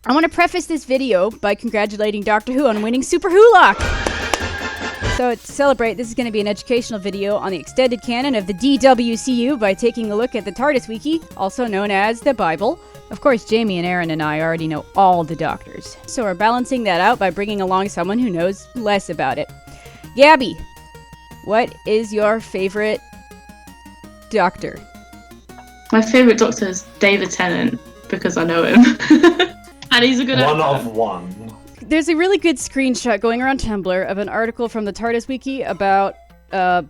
I want to preface this video by congratulating Doctor Who on winning Super Wholock! So to celebrate, this is going to be an educational video on the extended canon of the DWCU by taking a look at the TARDIS Wiki, also known as the Bible. Of course, Jamie and Aaron and I already know all the Doctors, so we're balancing that out by bringing along someone who knows less about it. Gabby, what is your favorite Doctor? My favorite Doctor is David Tennant, because I know him. And he's a good actor. One of one. There's a really good screenshot going around Tumblr of an article from the TARDIS Wiki about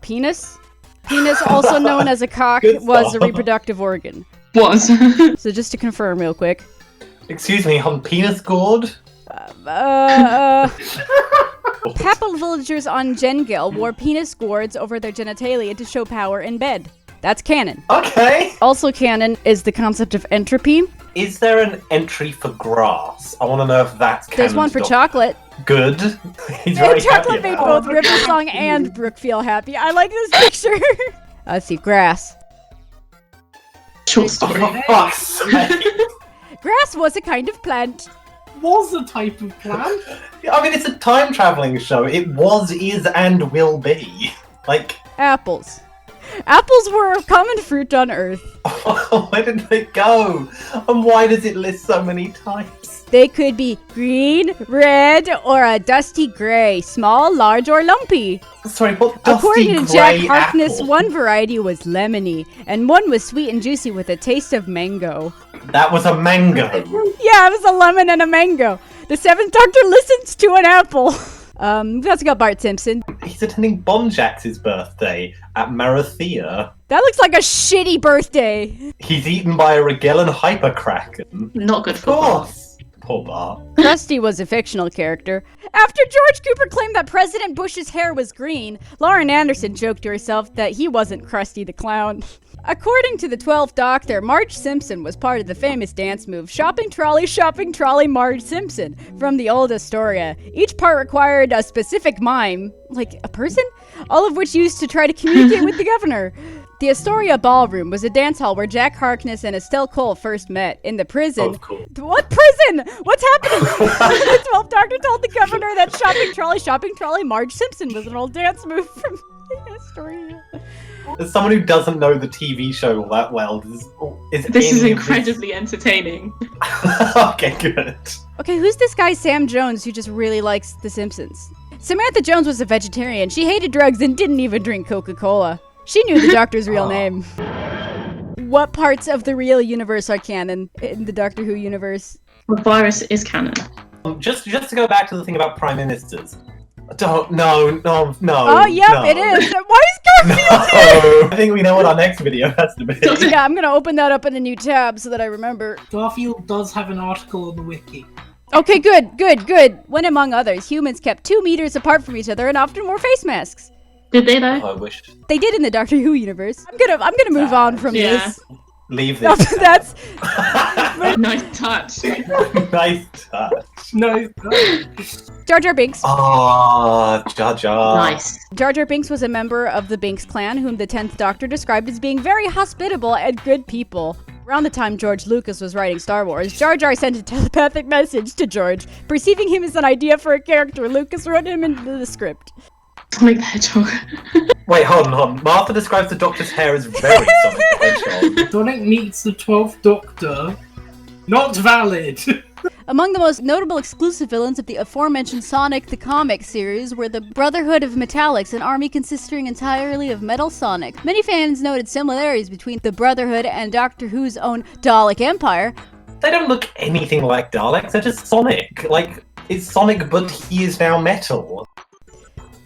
penis. Penis, also known as a cock, was a reproductive organ. Was. So just to confirm real quick. Excuse me, on penis gourd? Papal villagers on Gengel wore penis gourds over their genitalia to show power in bed. That's canon. Okay. Also canon is the concept of entropy. Is there an entry for grass? I want to know if that's canon. There's one for chocolate. Good. He's very Chocolate happy made about both River Song and Brooke feel happy. I like this picture. Let's see, grass. Short story. For fuck's sake. Grass was a kind of plant. Was a type of plant. I mean, it's a time-traveling show. It was, is, and will be. Like... Apples. Apples were a common fruit on Earth. Where did they go? And why does it list so many types? They could be green, red, or a dusty gray, small, large, or lumpy. Sorry, what dusty According to Jack grey Harkness, apple? one variety was lemony, and one was sweet and juicy with a taste of mango. That was a mango. Yeah, it was a lemon and a mango. The Seventh Doctor listens to an apple. We also got Bart Simpson. He's attending Bonjax's birthday at Marathea. That looks like a shitty birthday. He's eaten by a Regellan hyperkraken. Not good Of for Bart. course. Poor Bart. Krusty was a fictional character. After George Cooper claimed that President Bush's hair was green, Lauren Anderson joked to herself that he wasn't Krusty the Clown. According to the 12th Doctor, Marge Simpson was part of the famous dance move Shopping Trolley, Marge Simpson from the old Astoria. Each part required a specific mime, like a person, all of which used to try to communicate with the governor. The Astoria Ballroom was a dance hall where Jack Harkness and Estelle Cole first met. In the prison... Oh, cool. What prison? What's happening? The 12th Doctor told the governor that Shopping Trolley, Marge Simpson was an old dance move from Astoria. As someone who doesn't know the TV show all that well, This is incredibly entertaining. Okay, good. Okay, who's this guy Sam Jones who just really likes The Simpsons? Samantha Jones was a vegetarian. She hated drugs and didn't even drink Coca-Cola. She knew the Doctor's real name. What parts of the real universe are canon in the Doctor Who universe? The virus is canon. Just to go back to the thing about prime ministers. No. Oh, yep, no. it is. Why is Garfield No. I think we know what our next video has to be. Yeah, I'm gonna open that up in a new tab so that I remember. Garfield does have an article on the wiki. Okay, good. When, among others, humans kept 2 meters apart from each other and often wore face masks. Did they though? I wish. They did in the Doctor Who universe. I'm gonna move on from this. Leave this. That's Nice touch. Nice touch. No. Jar Jar Binks. Ah, Jar Jar. Nice. Jar Jar Binks was a member of the Binks clan, whom the 10th Doctor described as being very hospitable and good people. Around the time George Lucas was writing Star Wars, Jar Jar sent a telepathic message to George. Perceiving him as an idea for a character, Lucas wrote him into the script. Sonic the Hedgehog. Wait, hold on. Martha describes the Doctor's hair as very Sonic the Hedgehog. Sonic meets the 12th Doctor. Not valid. Among the most notable exclusive villains of the aforementioned Sonic the Comic series were the Brotherhood of Metallics, an army consisting entirely of Metal Sonic. Many fans noted similarities between the Brotherhood and Doctor Who's own Dalek Empire. They don't look anything like Daleks, they're just Sonic. Like, it's Sonic, but he is now metal.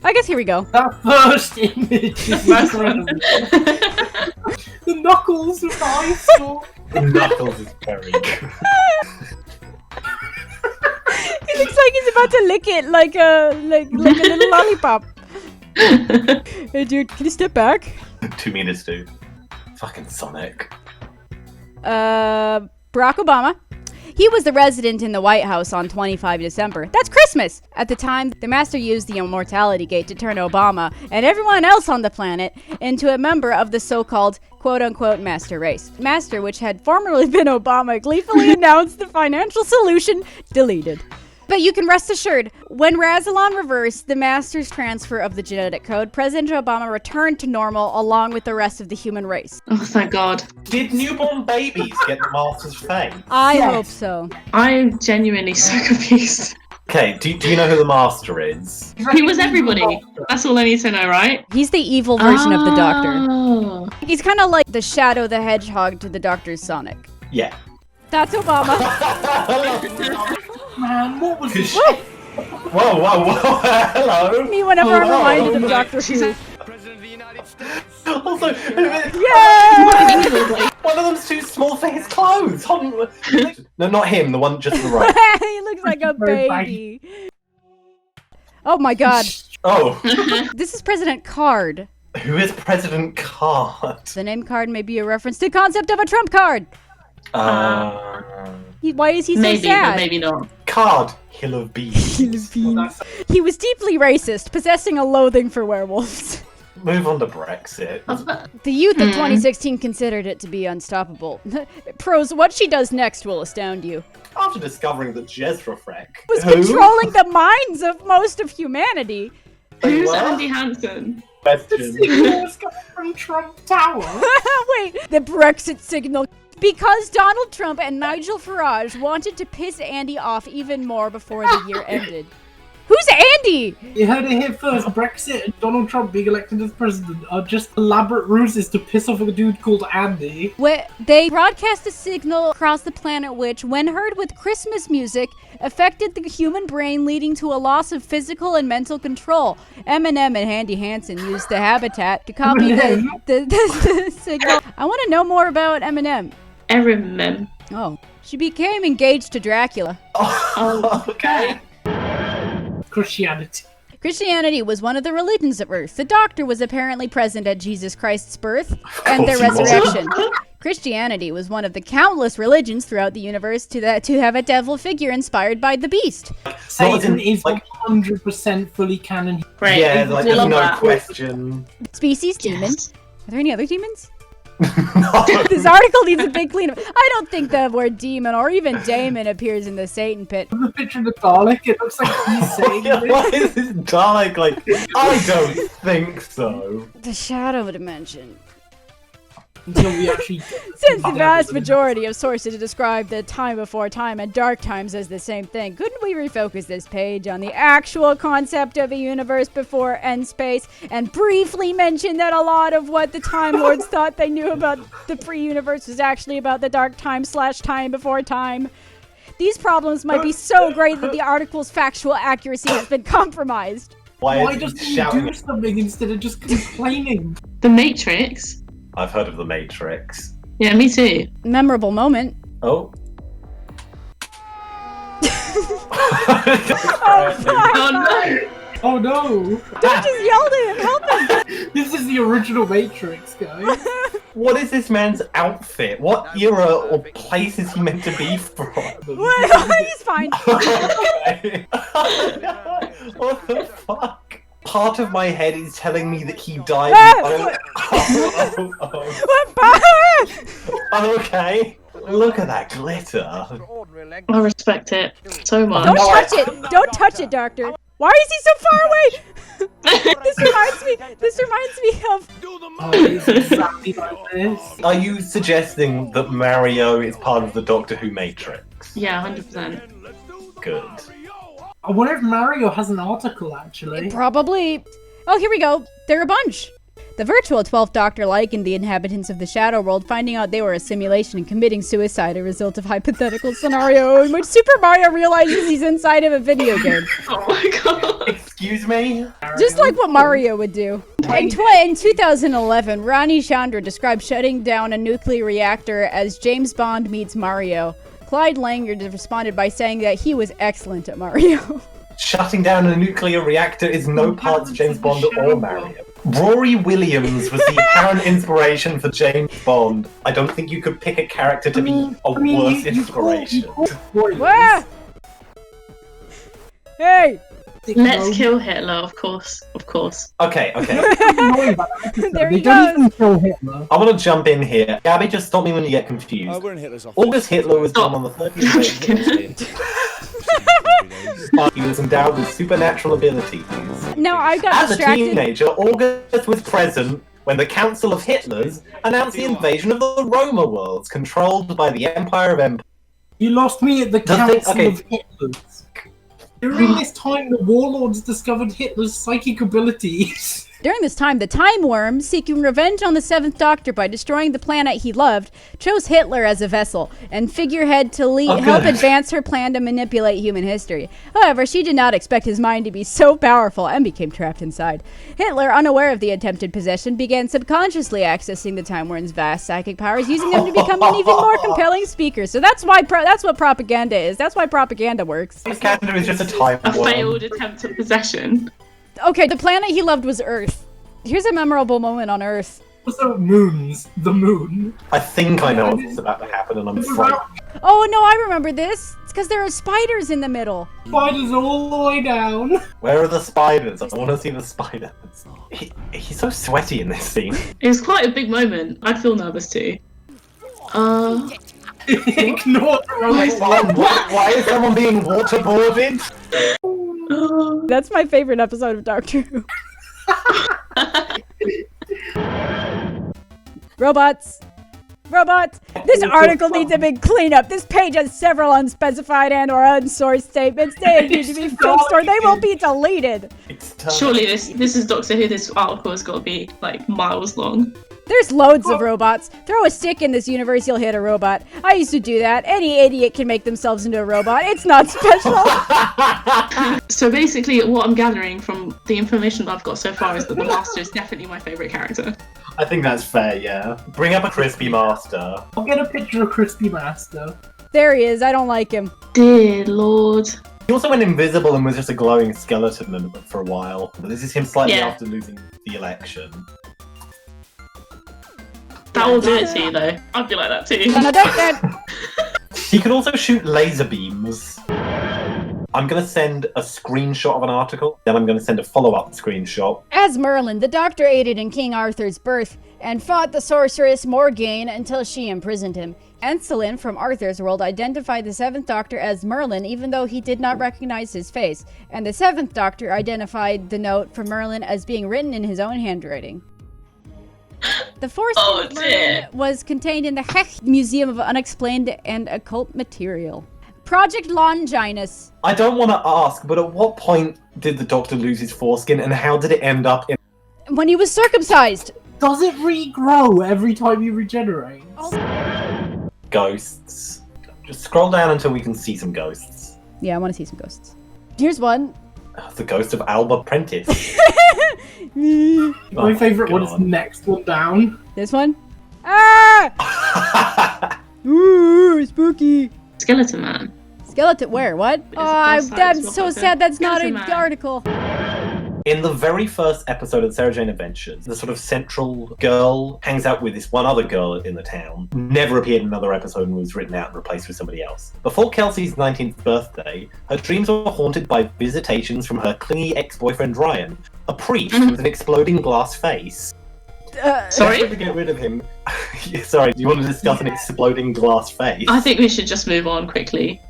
I guess here we go. That first image is incredible. The knuckles of the ice saw. Knuckles is very good. He looks like he's about to lick it like a little lollipop. Hey dude, can you step back? 2 meters, dude. Fucking Sonic. Barack Obama. He was the resident in the White House on 25 December. That's Christmas! At the time, the Master used the Immortality Gate to turn Obama and everyone else on the planet into a member of the so-called quote-unquote Master race. Master, which had formerly been Obama, gleefully announced the financial solution deleted. But you can rest assured, when Razalon reversed the Master's transfer of the genetic code, President Obama returned to normal along with the rest of the human race. Oh, thank God. Did newborn babies get the Master's fate? I hope so. I'm genuinely so confused. Okay, do you know who the Master is? He was everybody. That's all I need to know, right? He's the evil version of the Doctor. Oh. He's kind of like the Shadow the Hedgehog to the Doctor's Sonic. Yeah. That's Obama. Man, what was this? Whoa, hello. Me whenever I'm reminded of no. Doctor Who. President of the United States. Also, Yeah! one of them's too small for his clothes. No, not him, the one just to the right. He looks like a baby. Oh my god. Oh, This is President Card. who is President Card? The name card may be a reference to the concept of a trump card. Why is he so Maybe, sad? but maybe not. Card, Hill of Beans. He was deeply racist, possessing a loathing for werewolves. Move on to Brexit. The youth of 2016 considered it to be unstoppable. Pros, what she does next will astound you. After discovering that Jezrafrek Was controlling the minds of most of humanity. Who's what? Andy Hansen? Question. Signals coming from Trump Tower. Wait, the Brexit signal. Because Donald Trump and Nigel Farage wanted to piss Andy off even more before the year ended. Who's Andy? You heard it here first. Brexit and Donald Trump being elected as president are just elaborate ruses to piss off a dude called Andy. They broadcast a signal across the planet which, when heard with Christmas music, affected the human brain, leading to a loss of physical and mental control. Eminem and Andy Hansen used the habitat to copy the signal. I want to know more about Eminem. Erimem. Oh, she became engaged to Dracula. Oh, okay. Christianity. Christianity was one of the religions of Earth. The Doctor was apparently present at Jesus Christ's birth and the course he was. resurrection. Christianity was one of the countless religions throughout the universe to have a devil figure inspired by the beast. Satan is 100% fully canon. Great. Yeah, we like love there's no that. question. Species demon. Yes. Are there any other demons? No. This article needs a big cleanup. I don't think the word demon or even daemon appears in the Satan pit. The picture of the Dalek, it looks like he's saying Why this. is this Dalek like? I don't think so. The shadow dimension. Until we actually Since the vast majority of sources describe the time before time and dark times as the same thing, couldn't we refocus this page on the actual concept of a universe before end space and briefly mention that a lot of what the Time Lords thought they knew about the pre-universe was actually about the dark time / time before time? These problems might be so great that the article's factual accuracy has been compromised. Why is doesn't he he shouting? do something instead of just complaining? The Matrix. I've heard of the Matrix. Yeah, me too. Memorable moment. Oh. Oh no! Oh no! Don't just yell at him, help him! This is the original Matrix, guys. What is this man's outfit? What era or place is he meant to be from? What? He's fine. Okay. What the fuck? Part of my head is telling me that he died. Okay. Look at that glitter. I respect it so much. Don't touch it! Don't touch it, Doctor! Why is he so far away? This reminds me of... Oh, it's exactly like this. Are you suggesting that Mario is part of the Doctor Who Matrix? Yeah, 100%. Good. I wonder if Mario has an article, actually. Probably... Oh, here we go. They're a bunch. The virtual 12th Doctor likened the inhabitants of the Shadow World, finding out they were a simulation and committing suicide, a result of hypothetical scenario in which Super Mario realizes he's inside of a video game. Oh my god. Excuse me? Just like what Mario would do. In 2011, Ronnie Chandra described shutting down a nuclear reactor as James Bond meets Mario. Clyde Langer responded by saying that he was excellent at Mario. Shutting down a nuclear reactor is no parts James Bond or Mario. Rory Williams was the apparent inspiration for James Bond. I don't think you could pick a character to be a worse inspiration. Wah! Hey! Let's kill Hitler, of course. Of course. Okay. There he They don't goes. even kill Hitler. I'm gonna jump in here. Gabby, just stop me when you get confused. we're in Hitler's office. August Hitler was born on the 30th of April. He was endowed with supernatural abilities. No, I got As a distracted. teenager, August was present when the Council of Hitlers announced the invasion of the Roma worlds, controlled by the Empire of Empires. You lost me at the The thing- Council okay. of Hitlers. During this time, the warlords discovered Hitler's psychic abilities. During this time, the Time Worm, seeking revenge on the Seventh Doctor by destroying the planet he loved, chose Hitler as a vessel and figurehead to help good. advance her plan to manipulate human history. However, she did not expect his mind to be so powerful and became trapped inside. Hitler, unaware of the attempted possession, began subconsciously accessing the Time Worm's vast psychic powers, using them to become an even more compelling speaker. So that's why that's what propaganda is. That's why propaganda works. Propaganda is just a time A worm. failed attempt at possession. Okay, the planet he loved was Earth. Here's a memorable moment on Earth. Also, moons. The moon. I think I know what's about to happen, and I'm frightened. Oh no, I remember this. It's because there are spiders in the middle. Spiders all the way down. Where are the spiders? I want to see the spiders. He's so sweaty in this scene. It was quite a big moment. I'd feel nervous too. Ignore the Why is someone being waterboarded? That's my favorite episode of Doctor Who. Robots. This article needs a big cleanup. This page has several unspecified and or unsourced statements. They need to be fixed or they will be deleted. Surely this is Doctor Who. This article has got to be like miles long. There's loads of robots. Throw a stick in this universe, you'll hit a robot. I used to do that. Any idiot can make themselves into a robot. It's not special. So basically, what I'm gathering from the information that I've got so far is that the Master is definitely my favourite character. I think that's fair, yeah. Bring up a crispy master. I'll get a picture of Krusty Master. There he is. I don't like him. Dear Lord. He also went invisible and was just a glowing skeleton for a while. But this is him slightly Yeah. after losing the election. That will do it to you though. I'd be like that too. He can also shoot laser beams. I'm going to send a screenshot of an article, then I'm going to send a follow-up screenshot. As Merlin, the Doctor aided in King Arthur's birth and fought the sorceress Morgane until she imprisoned him. Encelin from Arthur's World identified the Seventh Doctor as Merlin even though he did not recognize his face, and the Seventh Doctor identified the note from Merlin as being written in his own handwriting. The foreskin of Merlin was contained in the Hech Museum of Unexplained and Occult Material. Project Longinus. I don't want to ask, but at what point did the Doctor lose his foreskin and how did it end up in... When he was circumcised. Does it regrow every time you regenerate? Ghosts? Just scroll down until we can see some ghosts. Yeah, I want to see some ghosts. Here's one. The ghost of Alba Prentice. My favourite one is the next one down. This one. Ah! Ooh, spooky. Skeleton Man. Skeleton, where? What? Oh, I'm so sad that's not an article. In the very first episode of Sarah Jane Adventures, the sort of central girl hangs out with this one other girl in the town. Never appeared in another episode and was written out and replaced with somebody else. Before Kelsey's 19th birthday, her dreams were haunted by visitations from her clingy ex-boyfriend Ryan, a priest with an exploding glass face. Sorry? To get rid of him. Sorry, do you want to discuss an exploding glass face? I think we should just move on quickly.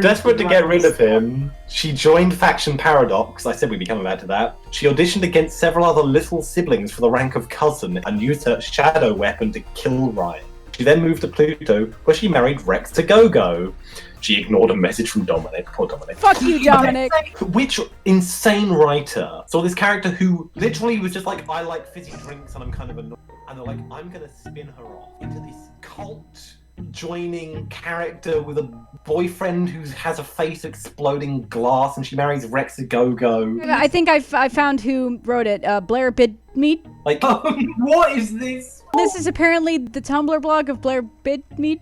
Desperate to get rid of him, she joined Faction Paradox. I said we'd be coming back to that. She auditioned against several other little siblings for the rank of cousin and used her shadow weapon to kill Ryan. She then moved to Pluto, where she married Rex to Go-Go. She ignored a message from Dominic. Poor Dominic. Fuck you, Dominic. Which insane writer saw this character who literally was just like, I like fizzy drinks and I'm kind of annoyed. And they're like, I'm going to spin her off into this cult joining character with a boyfriend who has a face exploding glass, and she marries Rex to Go-Go. I think I found who wrote it. Blair Bidmead. Like, What is this? This is apparently the Tumblr blog of Blair Bidmead.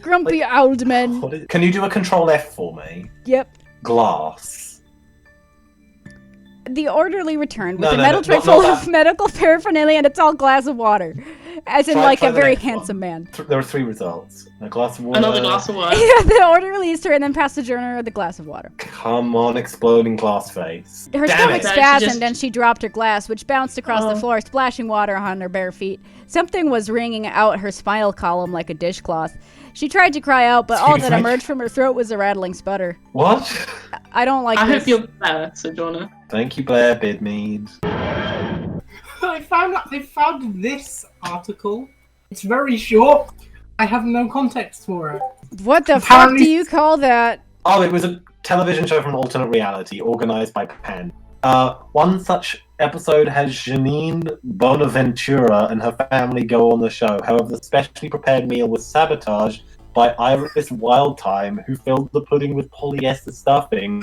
Grumpy old men. Can you do a Control F for me? Yep. Glass. The orderly returned with No, a no, metal no, tray not full that. of medical paraphernalia and a tall glass of water. As in, Try like, a the very next one. handsome man. There were 3 results. A glass of water. Another glass of water. Yeah, the orderly used her and then passed the journer the glass of water. Come on, exploding glass face. Her Damn stomach it. That she spasmed just- and she dropped her glass, which bounced across the Oh. floor, splashing water on her bare feet. Something was wringing out her spinal column like a dishcloth. She tried to cry out, but all Excuse that me? emerged from her throat was a rattling sputter. What? I don't like I this. hope you're better, Sojourner. Thank you, Blair Bidmead. I found this article. It's very short. I have no context for it. What the fuck Apparently- do you call that? Oh, it was a television show from an alternate reality organized by Panda. One such episode has Janine Bonaventura and her family go on the show. However, the specially prepared meal was sabotaged by Iris Wildtime, who filled the pudding with polyester stuffing,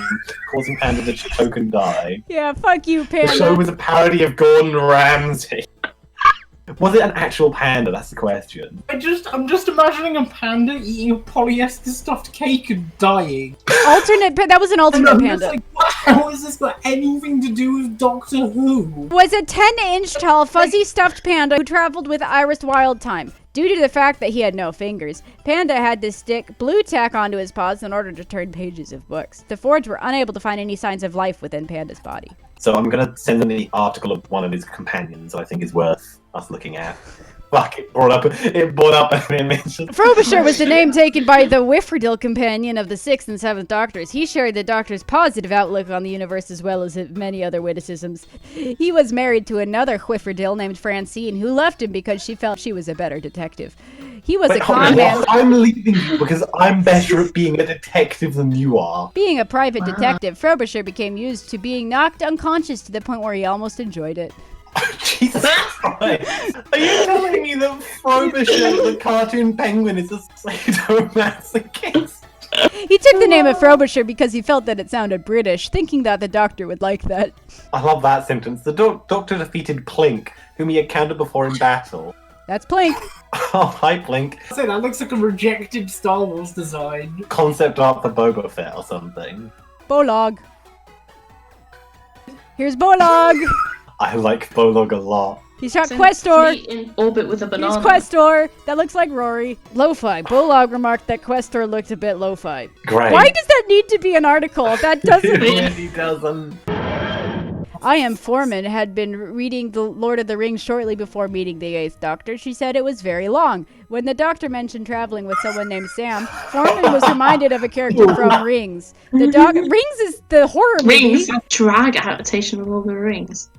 causing Panda to choke and die. Yeah, fuck you, The show Panda. was a parody of Gordon Ramsay. Was it an actual panda? That's the question. I'm just imagining a panda eating a polyester stuffed cake and dying. That was an And alternate I'm just panda. like, how has this got anything to do with Doctor Who? Was a 10-inch tall, fuzzy stuffed panda who traveled with Iris Wildtime. Due to the fact that he had no fingers, Panda had to stick blue tack onto his paws in order to turn pages of books. The Forge were unable to find any signs of life within Panda's body. So I'm going to send them the article of one of his companions that I think is worth us looking at. Fuck, it brought up an image. Frobisher was the name taken by the Whifferdale companion of the 6th and 7th Doctors. He shared the Doctor's positive outlook on the universe as well as many other witticisms. He was married to another Whifferdale named Francine, who left him because she felt she was a better detective. He was a Wait, hold on, con man. what? I'm leaving you because I'm better at being a detective than you are. Being a private detective, Frobisher became used to being knocked unconscious to the point where he almost enjoyed it. Jesus Christ. Are you telling me that Frobisher, the cartoon penguin, is a sadomasochist? He took the name of Frobisher because he felt that it sounded British, thinking that the Doctor would like that. I love that sentence. The Doctor defeated Plink, whom he encountered before in battle. That's Plink. Oh, hi Plink. I say that looks like a rejected Star Wars design. Concept art for Boba Fett or something. Bolog. Here's Bolog. I like Bolog a lot. He's shot It's Questor. in orbit with a Here's banana. Questor. That looks like Rory. Lo-fi. Bolog remarked that Questor looked a bit lo-fi. Great. Why does that need to be an article? That It doesn't... really doesn't. I.M. Foreman had been reading The Lord of the Rings shortly before meeting the 8th Doctor. She said it was very long. When the Doctor mentioned traveling with someone named Sam, Foreman was reminded of a character from Rings. Rings is the horror movie. Rings, a drag adaptation of Lord of the Rings.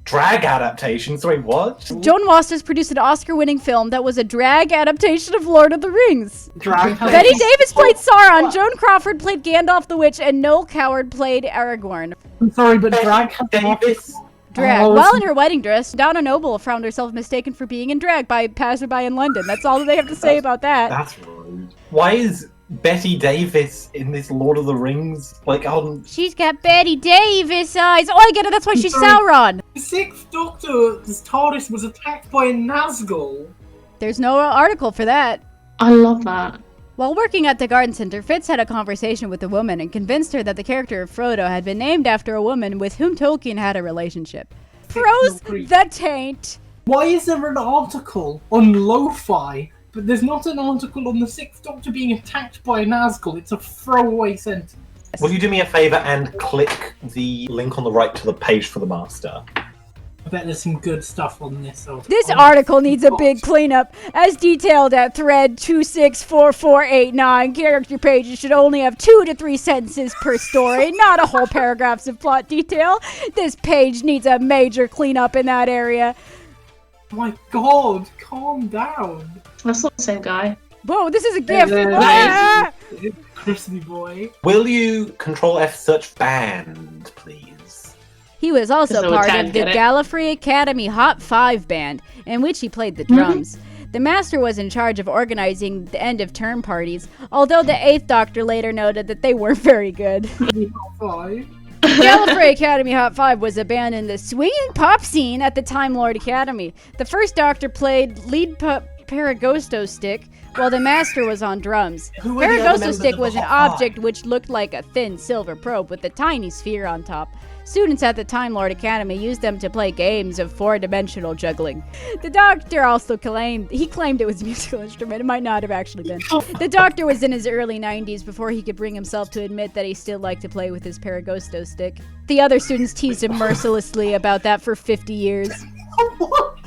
Drag adaptation? Sorry, what? Joan Wasters produced an Oscar-winning film that was a drag adaptation of Lord of the Rings. Drag Betty Davis played Sauron, Joan Crawford played Gandalf the Witch, and Noel Coward played Aragorn. I'm sorry, but drag has Davis. Drag. Oh, While it's- in her wedding dress, Donna Noble found herself mistaken for being in drag by a passerby in London. That's all they have to say about that. That's rude. Why is Betty Davis in this Lord of the Rings? Like, She's got Betty Davis eyes. Oh, I get it. That's why she's Sorry. Sauron. The 6th Doctor's TARDIS was attacked by a Nazgul. There's no article for that. I love that. While working at the garden center, Fitz had a conversation with a woman and convinced her that the character of Frodo had been named after a woman with whom Tolkien had a relationship. Froze the taint. Why is there an article on Lo-Fi, but there's not an article on the 6th Doctor being attacked by a Nazgul? It's a throwaway sentence. will you do me a favour and click the link on the right to the page for the master? I bet there's some good stuff on this. This article needs a big cleanup. As detailed at thread 264489, character pages should only have 2 to 3 sentences per story, not a whole paragraphs of plot detail. This page needs a major cleanup in that area. My God, calm down. That's not the same guy. Whoa, this is a gift. There- Ah! Crispy boy. Will you Control F search band, please? He was also So part Tad of the get it? Gallifrey Academy Hot 5 band, in which he played the drums. The Master was in charge of organizing the end-of-term parties, although the 8th Doctor later noted that they weren't very good. Five. Gallifrey Academy Hot 5 was a band in the swinging pop scene at the Time Lord Academy. The first Doctor played lead Paragosto stick while the master was on drums. Who are the other Paragosto members stick of the was an Hot object Five? which looked like a thin silver probe with a tiny sphere on top. Students at the Time Lord Academy used them to play games of four-dimensional juggling. The Doctor also claimed it was a musical instrument. It might not have actually been. The Doctor was in his early 90s before he could bring himself to admit that he still liked to play with his Paragosto stick. The other students teased him mercilessly about that for 50 years.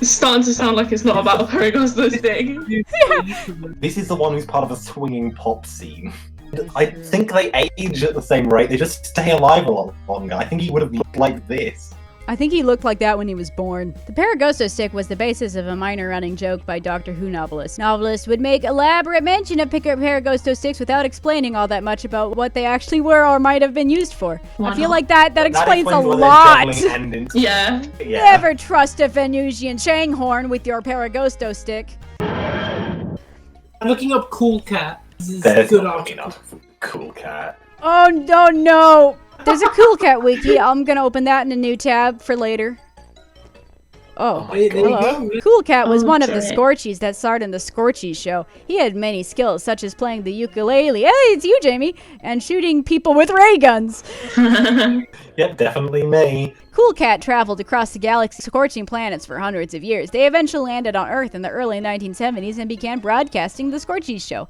It's starting to sound like it's not about a Paragosto stick. This is the one who's part of a swinging pop scene. I think they age at the same rate, they just stay alive a lot longer. I think he would have looked like this. I think he looked like that when he was born. The Paragosto stick was the basis of a minor running joke by Doctor Who novelists. Novelists would make elaborate mention of Paragosto sticks without explaining all that much about what they actually were or might have been used for. Why I feel not? like that explains a why they're lot. juggling and in- Yeah. Yeah. Never trust a Venusian Shanghorn with your Paragosto stick. I'm looking up Cool Cat. This is There's good not article. enough. Cool cat. Oh no! There's a Cool Cat wiki. I'm gonna open that in a new tab for later. Oh, Wait, there you hello. go. Cool Cat was one of the Okay. Scorchies that starred in the Scorchies show. He had many skills, such as playing the ukulele, hey, it's you, Jamie, and shooting people with ray guns. Yep, definitely me. Cool Cat traveled across the galaxy, scorching planets for hundreds of years. They eventually landed on Earth in the early 1970s and began broadcasting the Scorchies show.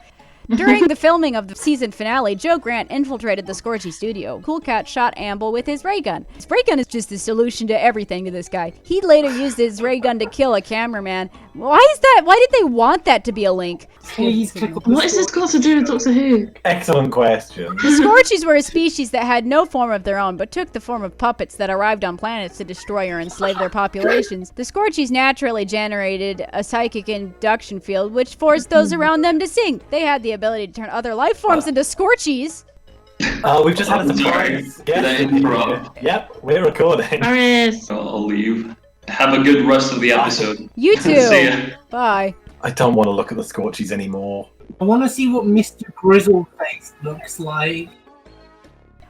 During the filming of the season finale, Joe Grant infiltrated the Scorchy studio. Cool Cat shot Amble with his ray gun. His ray gun is just the solution to everything to this guy. He later used his ray gun to kill a cameraman. Why is that? Why did they want that to be a link? Please click on the What has this got to do with Doctor Who? Excellent question. The Scorchies were a species that had no form of their own, but took the form of puppets that arrived on planets to destroy or enslave their populations. The Scorchies naturally generated a psychic induction field, which forced those around them to sing. They had the ability to turn other life forms into Scorchies. We've just had a surprise. Sorry, did I interrupt? Yep, we're recording. Marius. I'll leave. Have a good rest of the episode. You See too. ya. Bye. I don't want to look at the Scorchies anymore. I want to see what Mr. Grizzleface looks like.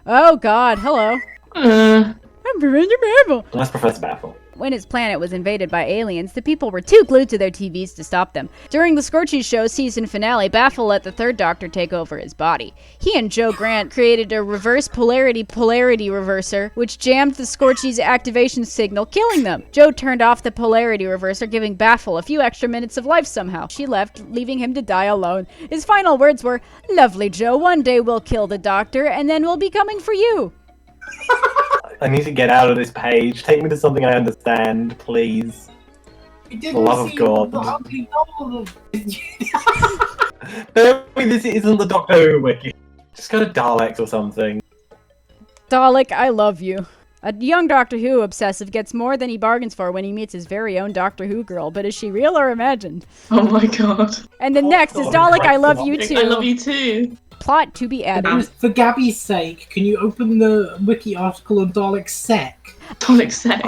Oh God, hello. I'm Professor Baffle. Unless Professor Baffle. When his planet was invaded by aliens, the people were too glued to their TVs to stop them. During the Scorchies show season finale, Baffle let the third Doctor take over his body. He and Joe Grant created a reverse polarity reverser, which jammed the Scorchies' activation signal, killing them. Joe turned off the polarity reverser, giving Baffle a few extra minutes of life somehow. She left, leaving him to die alone. His final words were, "Lovely Joe, one day we'll kill the Doctor, and then we'll be coming for you." I need to get out of this page. Take me to something I understand, please. We didn't love of see God. the ugly doll. No, this isn't the Doctor Who wiki. Just go to Daleks or something. Dalek, I love you. A young Doctor Who obsessive gets more than he bargains for when he meets his very own Doctor Who girl, but is she real or imagined? Oh my god. And then Oh, next is God, Dalek, I love you I too. I love you too. Plot to be added. For Gabby's sake, can you open the wiki article on Dalek Sec? Dalek Sec.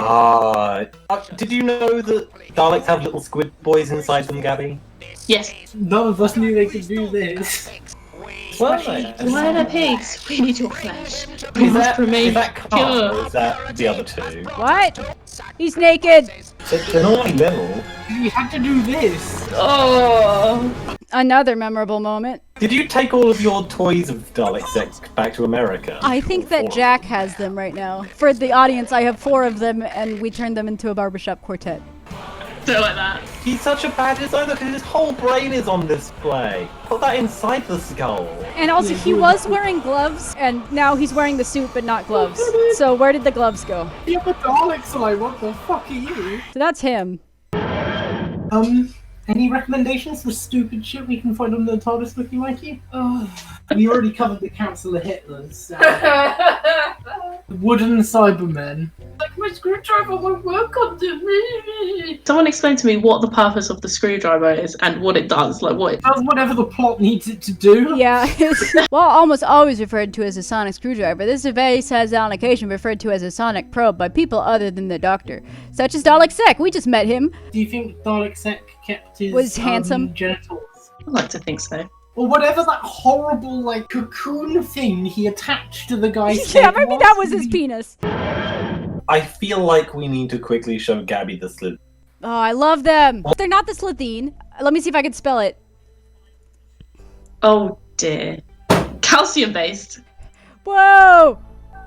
Did you know that Daleks have little squid boys inside them, Gabby? Yes. None of us knew they could do this. Well, Why are there pigs? We need your flesh. We is must that remain Carl, or pure. is that the other two? What? He's naked! They're not level. You had to do this. Oh. Another memorable moment. Did you take all of your toys of Dalek sex back to America? I think that Jack has them right now. For the audience, I have 4 of them, and we turned them into a barbershop quartet. Don't like that. He's such a bad designer because his whole brain is on display. Put that inside the skull. And also, he was wearing gloves, and now he's wearing the suit but not gloves. So where did the gloves go? The other Daleks are like, what the fuck are you? So that's him. Any recommendations for stupid shit we can find on the TARDIS Wiki, Mikey? We already covered the Council of Hitlers. The wooden Cybermen. Like my screwdriver won't work under me. Someone explain to me what the purpose of the screwdriver is and what it does. Like what? It does whatever the plot needs it to do. Yeah, well, almost always referred to as a sonic screwdriver, this device has on occasion referred to as a sonic probe by people other than the Doctor, such as Dalek Sec. We just met him. Do you think Dalek Sec kept his Was handsome? genitals? I like to think so. Or whatever that horrible, like, cocoon thing he attached to the guy's Yeah, head maybe that was his penis. I feel like we need to quickly show Gabby the slip. Oh, I love them. They're not the Slitheen. Let me see if I can spell it. Oh dear. Calcium based. Whoa!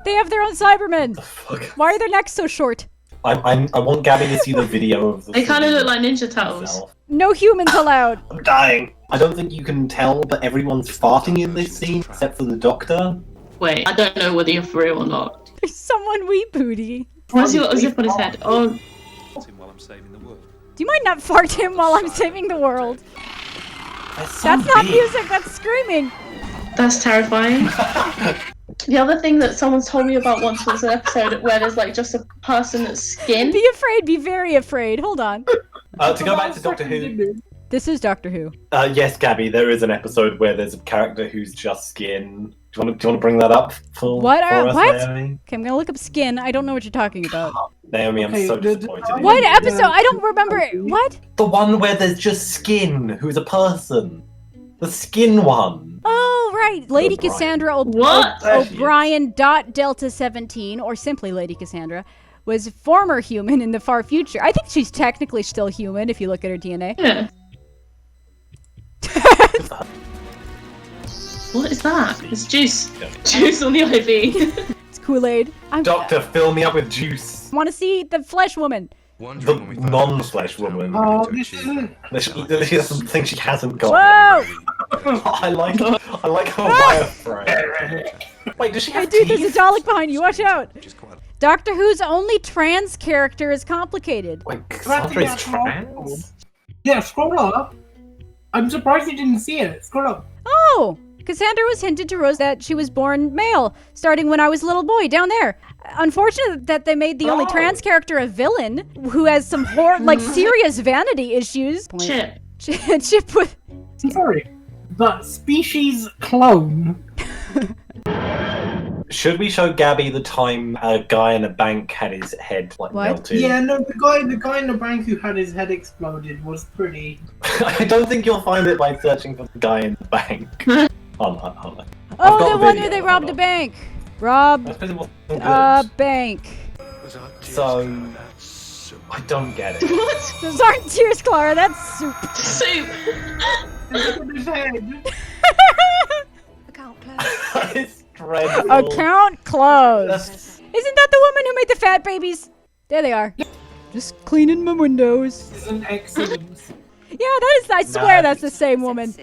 They have their own Cybermen. Fuck. Why are their necks so short? I want Gabby to see the video of the. They kind of look like Ninja Turtles. itself. No humans allowed. I'm dying. I don't think you can tell, but everyone's farting in this scene except for the Doctor. Wait, I don't know whether you're for real or not. There's someone wee booty. Why has he got a zip on his head? Oh, While I'm saving the world. Do you mind not fart him while I'm saving the world? So That's not big. music, that's screaming. that's terrifying. The other thing that someone's told me about once was an episode where there's like just a person that's skin. Be afraid, be very afraid. Hold on. To go back to Doctor Who. This is Doctor Who. Yes, Gabby, there is an episode where there's a character who's just skin. Do you want to bring that up for What? for us, What? Naomi? Okay, I'm gonna look up skin. I don't know what you're talking about. Naomi, I'm Okay, so the- disappointed. in What you. episode? I don't remember it. What? The one where there's just skin, who's a person. The skin one. Oh, right. Lady O'Brien. Cassandra What? There she is. O'Brien Delta 17, or simply Lady Cassandra, was former human in the far future. I think she's technically still human if you look at her DNA. Yeah. What is that? It's juice. Juice on the IV. It's Kool-Aid. I Doctor, fill me up with juice. want to see the flesh woman. The non-flesh woman. Oh, this isn't. She doesn't think she hasn't got. Whoa! I like her wireframe. Wait, does she Hey, have dude, there's a teeth? Dalek behind you. Watch out. Doctor Who's only trans character is complicated. Wait, Cassandra's trans? Yeah, scroll up. I'm surprised you didn't see it. Scroll up. Oh! Cassandra was hinted to Rose that she was born male, starting when I was a little boy, down there. Unfortunate that they made the only trans character a villain, who has some serious vanity issues. Chip. Chip with... I'm sorry. But species clone. Should we show Gabby the time a guy in a bank had his head What? melted? Yeah, no, the guy in the bank who had his head exploded was pretty. I don't think you'll find it by searching for the guy in the bank. Hold on. Oh, got the the one video, where they hold robbed on. a bank. Robbed I suppose it wasn't good. a bank. So, I don't get it. What? Those aren't tears, Clara. That's soup. Soup. Look at his head. It's dreadful. Account closed. That's- Isn't that the woman who made the fat babies? There they are. Just cleaning my windows. This is an excellent. Yeah, that is. I swear that's the same woman.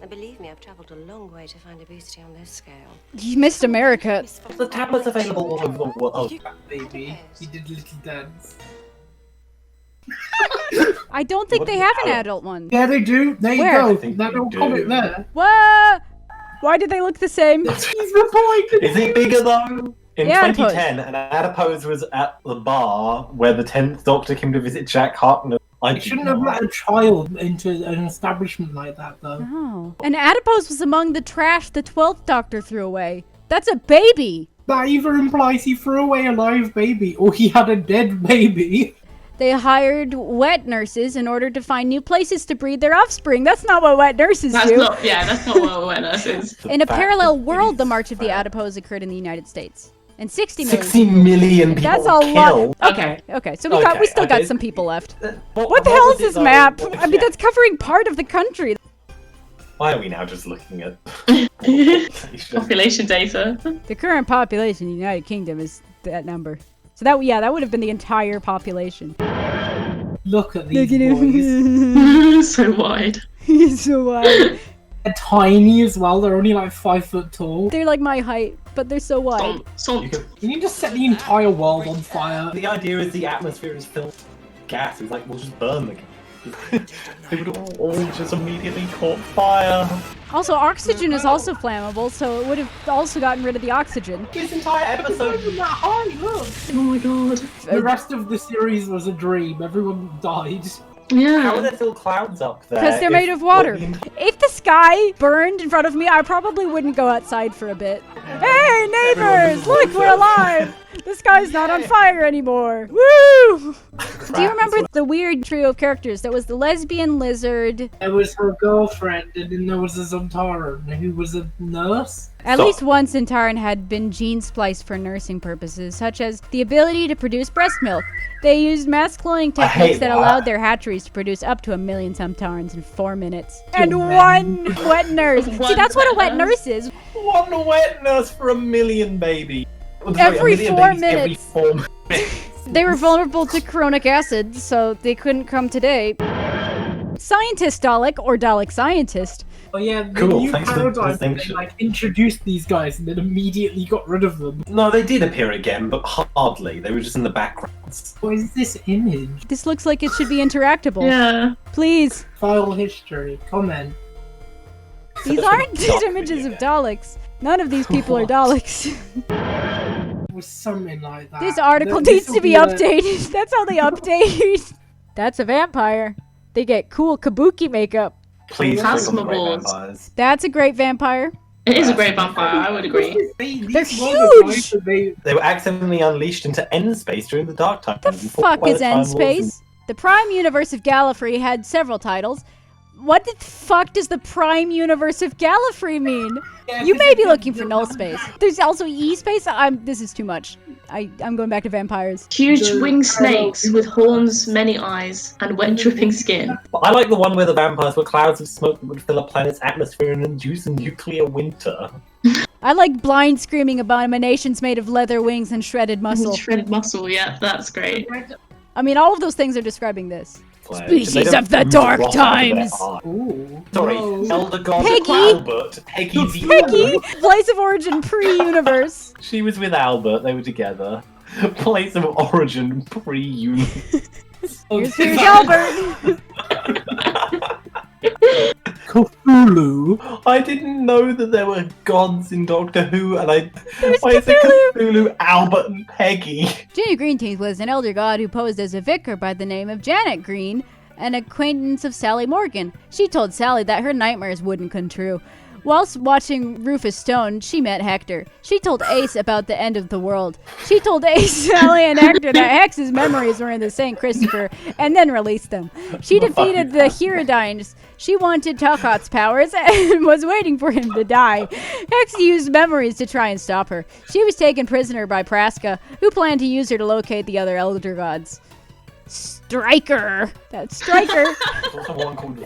And believe me, I've travelled a long way to find obesity on this scale. You missed America. The tablet's available all over the world. Baby, he did a little dance. I don't think they have an adult one. Yeah, they do. There you Where? I go. think That they little do. comment there. What? Why did they look the same? He's the Is it bigger though? In Yeah, 2010, an adipose was at the bar where the 10th Doctor came to visit Jack Harkness. I shouldn't have let a child into an establishment like that, though. Oh. And adipose was among the trash the 12th Doctor threw away. That's a baby. That either implies he threw away a live baby or he had a dead baby. They hired wet nurses in order to find new places to breed their offspring. That's not what wet nurses That's do. not. Yeah, that's not what awareness is. In a parallel world, the March of the Adipose occurred in the United States. And 60 million. 60 million people That's a killed. lot. Okay. So we still got okay. some people left. What What the hell was is it, this though? map? What- I mean, that's covering part of the country. Why are we now just looking at Population data. The current population in the United Kingdom is that number. So that would have been the entire population. Look at Look these at boys. So wide. He's so wide. They're tiny as well. They're only like 5 foot tall. They're like my height, but they're so wide. Stomp. You could- We need to set the entire world on fire. The idea is the atmosphere is filled with gas. It's like, we'll just burn the gas. They would have all just immediately caught fire. Also, oxygen is also flammable, so it would have also gotten rid of the oxygen. This entire episode Not that high, look. Oh my god. The rest of the series was a dream. Everyone died. How are Yeah. there still clouds up there? Because they're made of water. If the sky burned in front of me, I probably wouldn't go outside for a bit. Hey, neighbors! Look, we're alive! The sky's not on fire anymore. Woo! Do you remember the weird trio of characters? That was the lesbian lizard. There was her girlfriend, and then there was a Zontaran who was a nurse. At Stop. least one Centauran had been gene spliced for nursing purposes, such as the ability to produce breast milk. They used mass cloning I hate techniques that that. allowed their hatcheries to produce up to 1 million Centaurans in 4 minutes. And Two one wet nurse. See, One that's what a wet wet nurse. nurse is. One wet nurse for 1 million baby. Well, Every 1 million 4 babies minutes. Every 4 minutes. They were vulnerable to chronic acid, so they couldn't come today. Scientist Dalek, or Dalek Scientist. Oh yeah, the Cool, new thanks for the paradigm, they distinction. like introduced these guys and then immediately got rid of them. No, they did appear again, but hardly. They were just in the backgrounds. What is this image? This looks like it should be interactable. Yeah. Please. File history, comment. These aren't just images of Daleks. None of these people are Daleks. It was something like that. This article This needs will to be a- updated. That's how they update. That's a vampire. They get cool kabuki makeup. Please click on the great Phasmobods. vampires. That's a great vampire. It is a great vampire, I would agree. These They're were the guys huge! that they- They were accidentally unleashed into end space during the Dark Times. The and fought fuck by is the Time End Lords Space? The Prime Universe of Gallifrey had several titles. What the fuck does the Prime Universe of Gallifrey mean? Yeah, You 'cause may they be did looking for the- null space. There's also E space. This is too much. I'm going back to vampires. Huge The winged parallel snakes with horns, many eyes, and wet dripping skin. But I like the one where the vampires were clouds of smoke that would fill a planet's atmosphere and induce a nuclear winter. I like blind screaming abominations made of leather wings and shredded muscle. Shredded muscle, yeah, that's great. I mean, all of those things are describing this. Like, Species they don't of the ooze Dark rot out of their Times. eye. Ooh. Sorry, no. Elder God Peggy! Albert. Peggy the Peggy! Place of origin pre-universe. She was with Albert, they were together. Place of origin pre-universe. Here's Albert. Cthulhu. I didn't know that there were gods in Doctor Who, and There's why is it Cthulhu. Cthulhu, Albert, and Peggy? Jenny Greenteeth was an elder god who posed as a vicar by the name of Janet Green, an acquaintance of Sally Morgan. She told Sally that her nightmares wouldn't come true. Whilst watching Rufus Stone, she met Hector. She told Ace about the end of the world. She told Ace, Sally, and Hector that Hex's memories were in the St. Christopher, and then released them. She defeated the Herodines. She wanted Talcott's powers and was waiting for him to die. Hex used memories to try and stop her. She was taken prisoner by Praska, who planned to use her to locate the other elder gods. Striker! That's Striker! There's also one called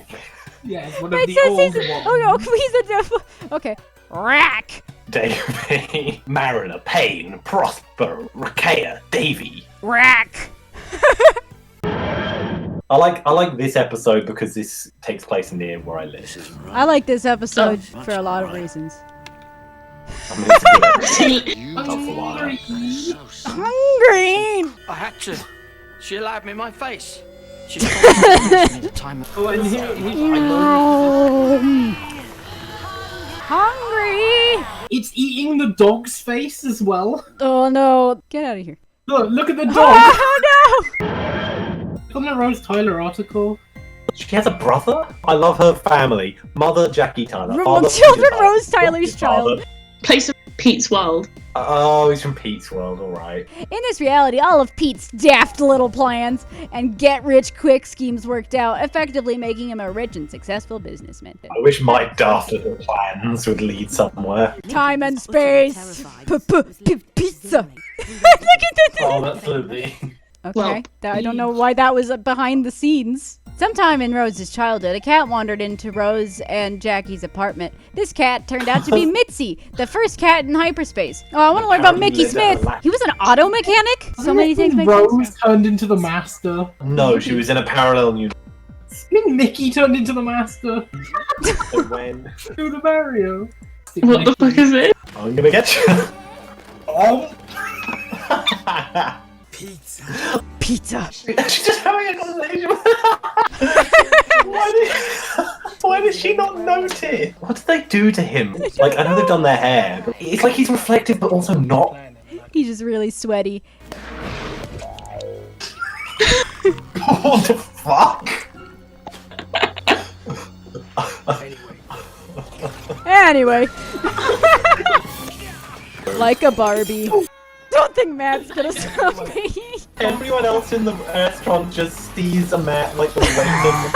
Yeah, it's one of It the says old he's ones. oh, he's a devil. Okay. Rack! Davy, Mariner, Payne, Prosper, Rakea, Davy. Rack! I like this episode because this takes place near where I live. I like this episode for a lot of reasons. I mean, it's a good episode. You Not for why. so sweet. Hungry! I had to. She allowed me my face. She told me the time. Oh, and here, Hungry! it's eating the dog's face as well. Oh no! Get out of here! Look at the dog. Oh no! Look on the Rose Tyler article. She has a brother? I love her family. Mother, Jackie Tyler. Well, Father, children, Peter Rose Tyler. Tyler's Father. child. Place of Pete's World. Oh, he's from Pete's World, alright. In this reality, all of Pete's daft little plans and get-rich-quick schemes worked out, effectively making him a rich and successful businessman. I wish my daft little plans would lead somewhere. Time and space! Pizza! Look at that! Oh, that's lovely. Okay, Well, I don't know why that was behind the scenes. Sometime in Rose's childhood, a cat wandered into Rose and Jackie's apartment. This cat turned out to be Mitzi, the first cat in hyperspace. Oh, I want to learn about Apparently Mickey they don't Smith. lack- He was an auto mechanic? So many things make Rose sense. turned into the master. No, she was in a parallel universe Mickey turned into the master. when... Do the Mario. What the fuck is it? I'm gonna get you. Oh, Pizza. She's just having a conversation with why did she not notice? What did they do to him? Like, I know they've done their hair, but it's like he's reflective but also not. He's just really sweaty. What the fuck? Anyway. Like a Barbie. don't think Matt's gonna stop me. Everyone else in the restaurant just sees a Matt like the random.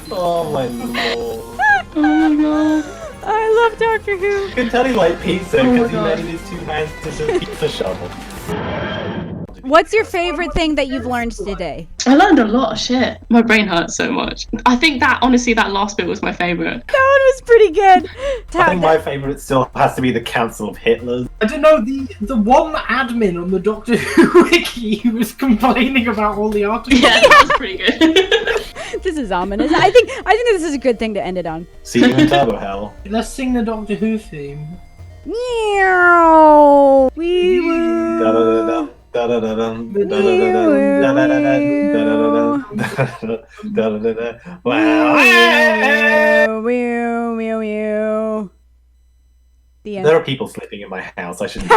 Oh my lord. Oh my god. I love Doctor Who. You can tell he liked pizza Oh my because he God. made his 2 hands into a pizza shovel. What's your favorite thing that you've learned today? I learned a lot of shit. My brain hurts so much. I think that, honestly, that last bit was my favourite. That one was pretty good. I think my favourite still has to be the Council of Hitlers. I don't know, the one admin on the Doctor Who wiki who was complaining about all the articles. Yeah, that was pretty good. This is ominous. I think this is a good thing to end it on. See you in Turbohell. Let's sing the Doctor Who theme. Meow. We will. Da-da-da-dum, da-da-da-dum, da-da-da-dum, wow. Meow, meow, meow. The end. There are people sleeping in my house. I shouldn't.